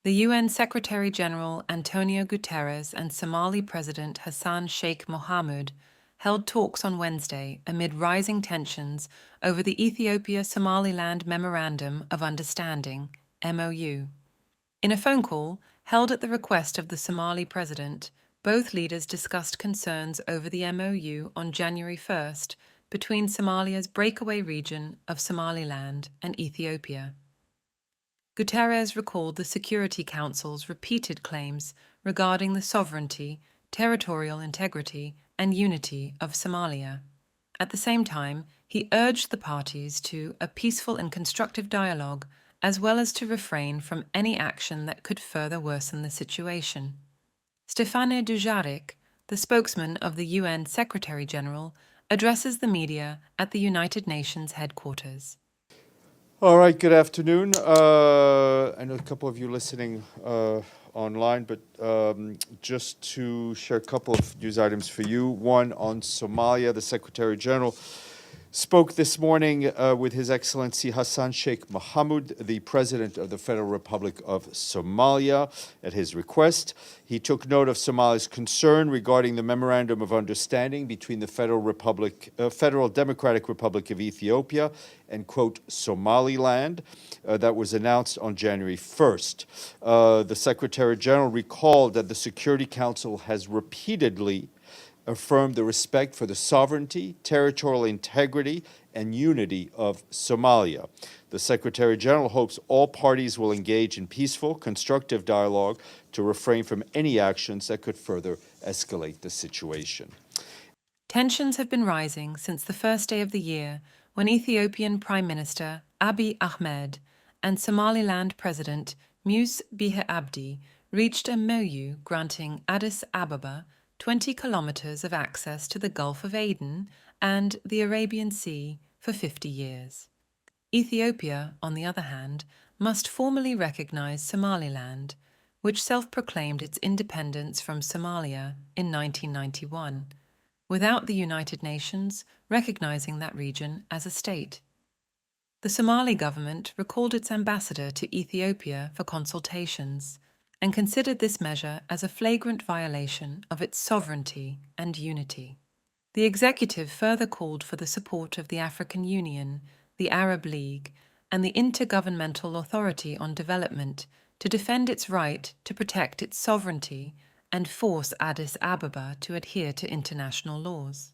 The UN Secretary-General António Guterres and Somali President Hassan Sheikh Mohamud held talks on Wednesday amid rising tensions over the Ethiopia-Somaliland Memorandum of Understanding, MOU. In a phone call held at the request of the Somali president, both leaders discussed concerns over the MOU on January 1st between Somalia's breakaway region of Somaliland and Ethiopia. Guterres recalled the Security Council's repeated claims regarding the sovereignty, territorial integrity, and unity of Somalia. At the same time, he urged the parties to a peaceful and constructive dialogue, as well as to refrain from any action that could further worsen the situation. Stéphane Dujarric, the spokesman of the UN Secretary-General, addresses the media at the United Nations headquarters. All right, good afternoon. I know a couple of you listening online, but just to share a couple of news items for you. One on Somalia, the Secretary General spoke this morning with His Excellency Hassan Sheikh Mohamud, the President of the Federal Republic of Somalia, at his request. He took note of Somalia's concern regarding the Memorandum of Understanding between the Federal Democratic Republic of Ethiopia and, quote, Somaliland, that was announced on January 1st. The Secretary General recalled that the Security Council has repeatedly affirmed the respect for the sovereignty, territorial integrity, and unity of Somalia. The Secretary General hopes all parties will engage in peaceful, constructive dialogue to refrain from any actions that could further escalate the situation. Tensions have been rising since the first day of the year when Ethiopian Prime Minister Abiy Ahmed and Somaliland President Muse Bihi Abdi reached a MOU granting Addis Ababa 20 kilometers of access to the Gulf of Aden and the Arabian Sea for 50 years. Ethiopia, on the other hand, must formally recognize Somaliland, which self-proclaimed its independence from Somalia in 1991, without the United Nations recognizing that region as a state. The Somali government recalled its ambassador to Ethiopia for consultations and considered this measure as a flagrant violation of its sovereignty and unity. The executive further called for the support of the African Union, the Arab League, and the Intergovernmental Authority on Development to defend its right to protect its sovereignty and force Addis Ababa to adhere to international laws.